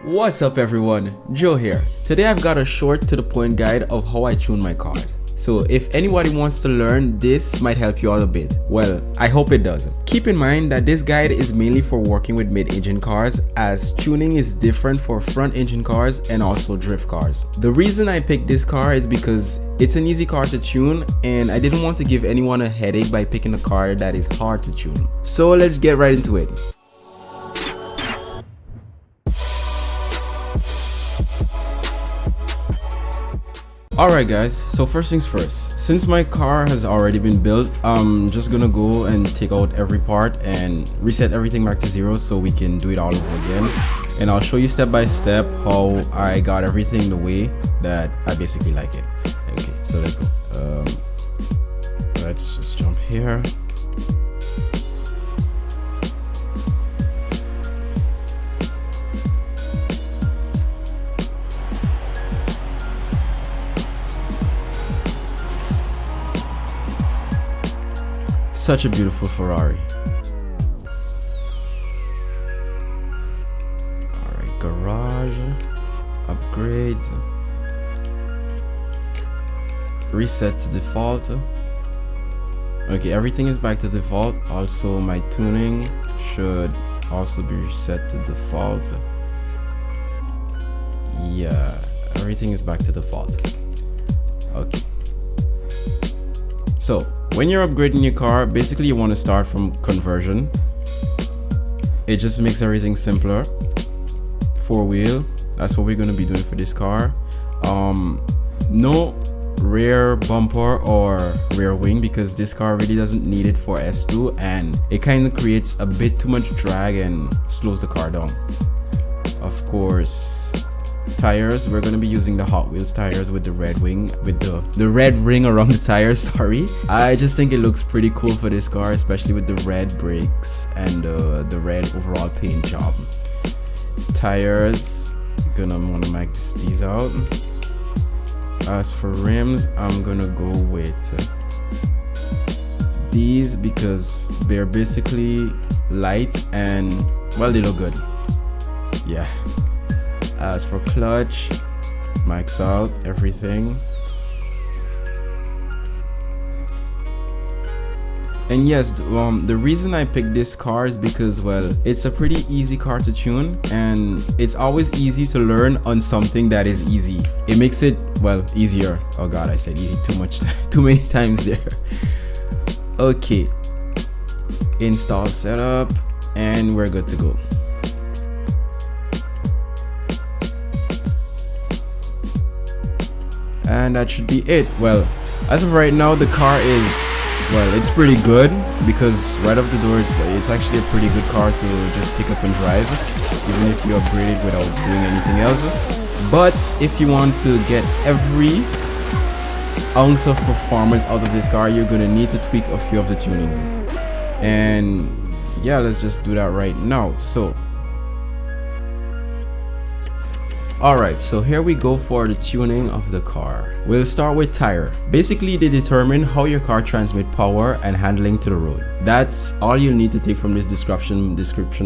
What's up everyone, Joe here. Today I've got a short to the point guide of how I tune my cars. So if anybody wants to learn, this might help you out a bit. Well, I hope it does. Keep in mind that this guide is mainly for working with mid-engine cars, as tuning is different for front-engine cars and also drift cars. The reason I picked this car is because it's an easy car to tune and I didn't want to give anyone a headache by picking a car that is hard to tune. So let's get right into it. Alright guys, so first things first, since my car has already been built, I'm just gonna go and take out every part and reset everything back to zero so we can do it all over again. And I'll show you step by step how I got everything the way that I basically like it. Okay, so let's go. Let's just jump here. Such a beautiful Ferrari. Alright, garage, upgrades, reset to default. Okay, everything is back to default. Also, my tuning should also be reset to default. Yeah, everything is back to default. Okay. So, when you're upgrading your car, basically you want to start from conversion. It just makes everything simpler. 4-wheel, that's what we're going to be doing for this car. No rear bumper or rear wing because this car really doesn't need it for S2 and it kind of creates a bit too much drag and slows the car down. Of course, tires, we're going to be using the Hot Wheels tires with the red wing, with the red ring around the tires. Sorry, I just think it looks pretty cool for this car, especially with the red brakes and the red overall paint job. Tires, gonna want to max these out. As for rims, I'm gonna go with these because they're basically light and well, they look good. Yeah. As for clutch, max out everything. And yes, the reason I picked this car is because, well, it's a pretty easy car to tune and it's always easy to learn on something that is easy. It makes it, well, easier. Oh god, I said easy too many times there. Okay, install setup and we're good to go. And that should be it. Well, as of right now, the car is, well, it's pretty good because right off the door, it's actually a pretty good car to just pick up and drive, even if you upgrade it without doing anything else. But if you want to get every ounce of performance out of this car, you're gonna need to tweak a few of the tunings. And yeah, let's just do that right now. So alright, so here we go for the tuning of the car. We'll start with tire. Basically, they determine how your car transmits power and handling to the road. That's all you'll need to take from this description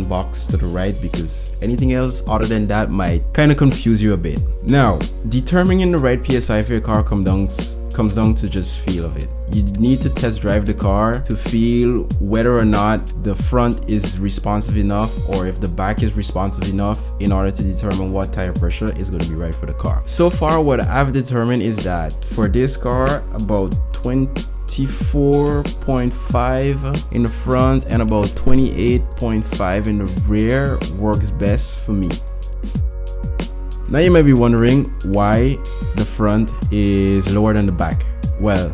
box to the right, because anything else other than that might kind of confuse you a bit. Now, determining the right PSI for your car comes down to just feel of it. You need to test drive the car to feel whether or not the front is responsive enough or if the back is responsive enough in order to determine what tire pressure is going to be right for the car. So far, what I've determined is that for this car, about 24.5 in the front and about 28.5 in the rear works best for me. Now you might be wondering why the front is lower than the back. Well,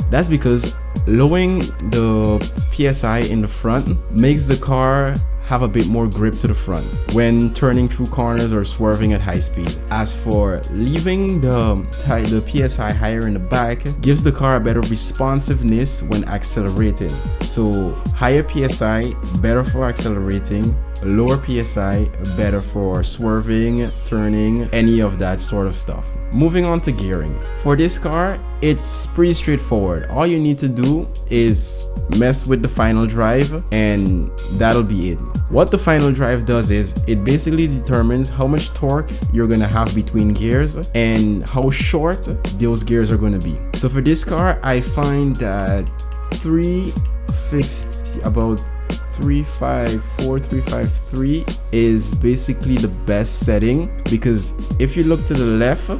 that's because lowering the PSI in the front makes the car have a bit more grip to the front when turning through corners or swerving at high speed. As for leaving the PSI higher in the back, gives the car a better responsiveness when accelerating. So higher PSI, better for accelerating, lower PSI, better for swerving, turning, any of that sort of stuff. Moving on to gearing. For this car, it's pretty straightforward. All you need to do is mess with the final drive and that'll be it. What the final drive does is it basically determines how much torque you're gonna have between gears and how short those gears are gonna be. So for this car, I find that 353 is basically the best setting, because if you look to the left,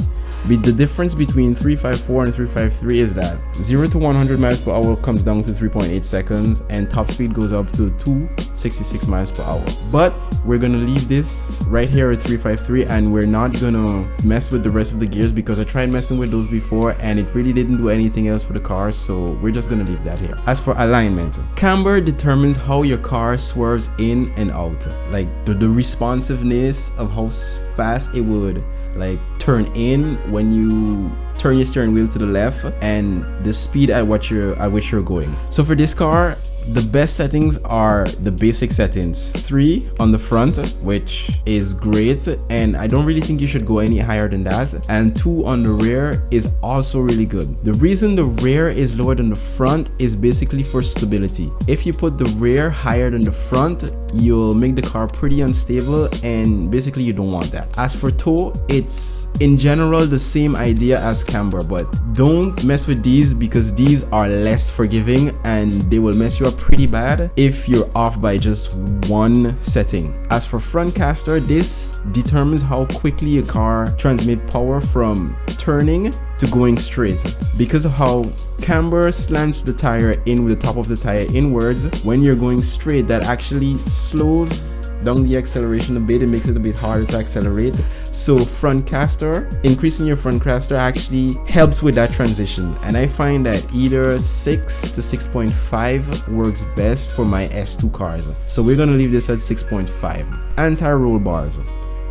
the difference between 354 and 353 is that 0 to 100 miles per hour comes down to 3.8 seconds and top speed goes up to 266 miles per hour. But we're gonna leave this right here at 353 and we're not gonna mess with the rest of the gears because I tried messing with those before and it really didn't do anything else for the car, so we're just gonna leave that here. As for alignment, camber determines how your car swerves in and out, like the responsiveness of how fast it would like turn in when you turn your steering wheel to the left and the speed at which you're going. So for this car, the best settings are the basic settings. 3 on the front, which is great, and I don't really think you should go any higher than that, and 2 on the rear is also really good. The reason the rear is lower than the front is basically for stability. If you put the rear higher than the front, you'll make the car pretty unstable and basically you don't want that. As for tow, it's in general the same idea as camber, but don't mess with these because these are less forgiving and they will mess you up pretty bad if you're off by just one setting. As for front caster, this determines how quickly a car transmits power from turning to going straight. Because of how camber slants the tire in with the top of the tire inwards, when you're going straight, that actually slows down the acceleration a bit. It makes it a bit harder to accelerate. So front caster, increasing your front caster actually helps with that transition, and I find that either 6 to 6.5 works best for my S2 cars, so we're gonna leave this at 6.5. Anti-roll bars.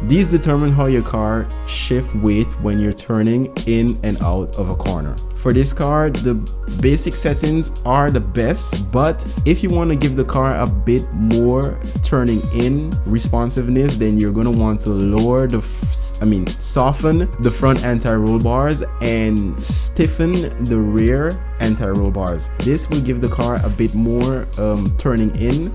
These determine how your car shifts weight when you're turning in and out of a corner. For this car, the basic settings are the best, but if you want to give the car a bit more turning in responsiveness, then you're going to want to lower soften the front anti-roll bars and stiffen the rear anti-roll bars. This will give the car a bit more turning in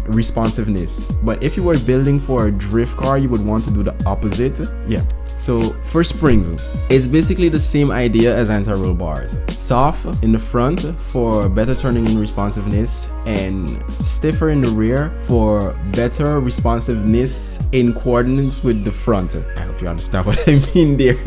responsiveness. But if you were building for a drift car, you would want to do the opposite. Yeah. So for springs, it's basically the same idea as anti-roll bars. Soft in the front for better turning in responsiveness and stiffer in the rear for better responsiveness in coordinates with the front. I hope you understand what I mean there.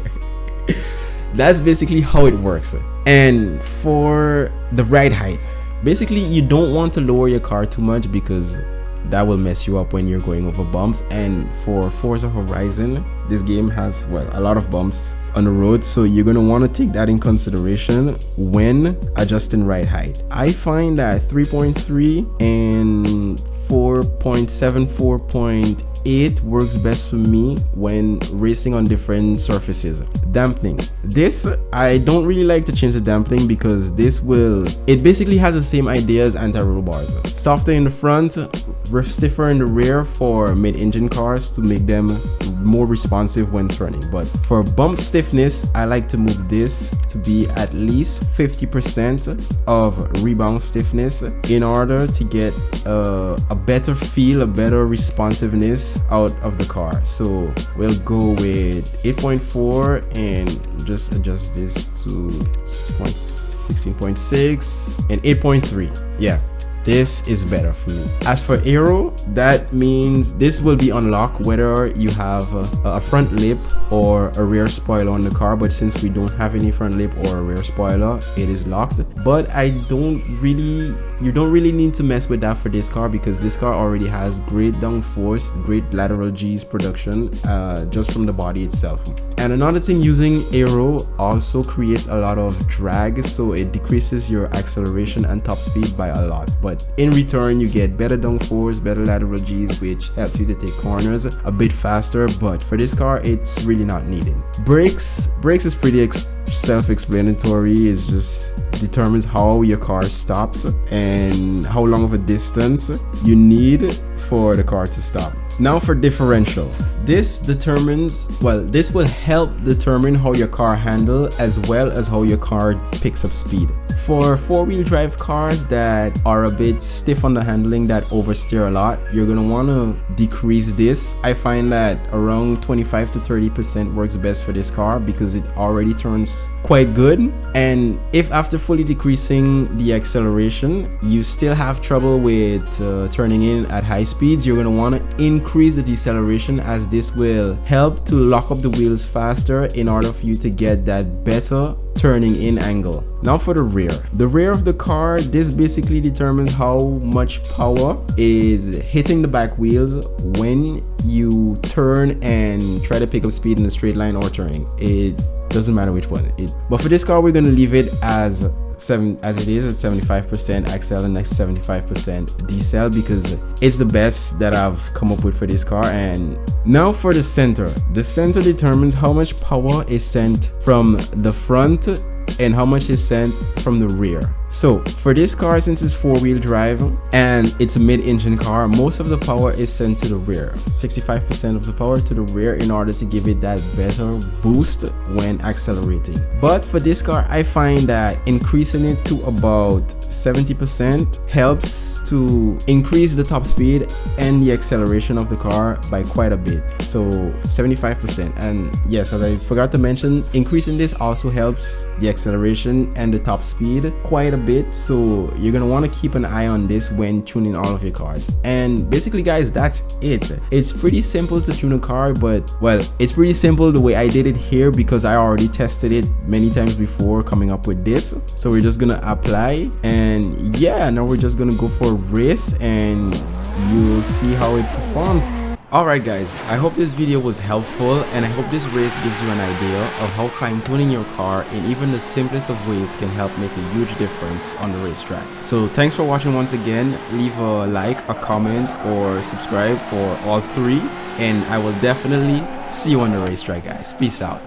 That's basically how it works. And for the ride height, basically you don't want to lower your car too much because that will mess you up when you're going over bumps. And for Forza Horizon, this game has, well, a lot of bumps on the road, so you're going to want to take that in consideration when adjusting ride height. I find that 3.3 and 4.7, 4.8 works best for me when racing on different surfaces. Dampening. This, I don't really like to change the dampening because it basically has the same idea as anti-roll bars. Softer in the front, stiffer in the rear for mid-engine cars to make them more responsive when turning. But for bump stiffness, I like to move this to be at least 50% of rebound stiffness in order to get a better feel, a better responsiveness out of the car. So we'll go with 8.4 and just adjust this to 16.6 and 8.3. Yeah, this is better for me. As for aero, that means this will be unlocked whether you have a front lip or a rear spoiler on the car, but since we don't have any front lip or a rear spoiler, it is locked. But you don't really need to mess with that for this car because this car already has great downforce, great lateral G's production just from the body itself. And another thing, using aero also creates a lot of drag, so it decreases your acceleration and top speed by a lot, but in return you get better downforce, better lateral G's, which helps you to take corners a bit faster. But for this car, it's really not needed. Brakes is pretty self-explanatory. It just determines how your car stops and how long of a distance you need for the car to stop. Now for differential, this will help determine how your car handles as well as how your car picks up speed. For four-wheel drive cars that are a bit stiff on the handling, that oversteer a lot, you're gonna want to decrease this. I find that around 25 to 30% works best for this car because it already turns quite good. And if after fully decreasing the acceleration you still have trouble with turning in at high speeds, you're gonna want to increase the deceleration, as this will help to lock up the wheels faster in order for you to get that better turning in angle. Now for the rear of the car, this basically determines how much power is hitting the back wheels when you turn and try to pick up speed in a straight line or turning. It doesn't matter which one. But for this car, we're gonna leave it as it is at 75% accel and next 75% decel, because it's the best that I've come up with for this car. And now for the center determines how much power is sent from the front and how much is sent from the rear. So for this car, since it's four-wheel drive and it's a mid-engine car, most of the power is sent to the rear, 65% of the power to the rear, in order to give it that better boost when accelerating. But for this car, I find that increasing it to about 70% helps to increase the top speed and the acceleration of the car by quite a bit, so 75%. And yes, as I forgot to mention, increasing this also helps the acceleration and the top speed quite a bit, so you're gonna want to keep an eye on this when tuning all of your cars. And basically guys, that's it. It's pretty simple to tune a car, but well, it's pretty simple the way I did it here because I already tested it many times before coming up with this. So we're just gonna apply, and yeah, now we're just gonna go for a race and you'll see how it performs. Alright guys, I hope this video was helpful, and I hope this race gives you an idea of how fine-tuning your car in even the simplest of ways can help make a huge difference on the racetrack. So thanks for watching once again. Leave a like, a comment, or subscribe, or all three, and I will definitely see you on the racetrack guys. Peace out.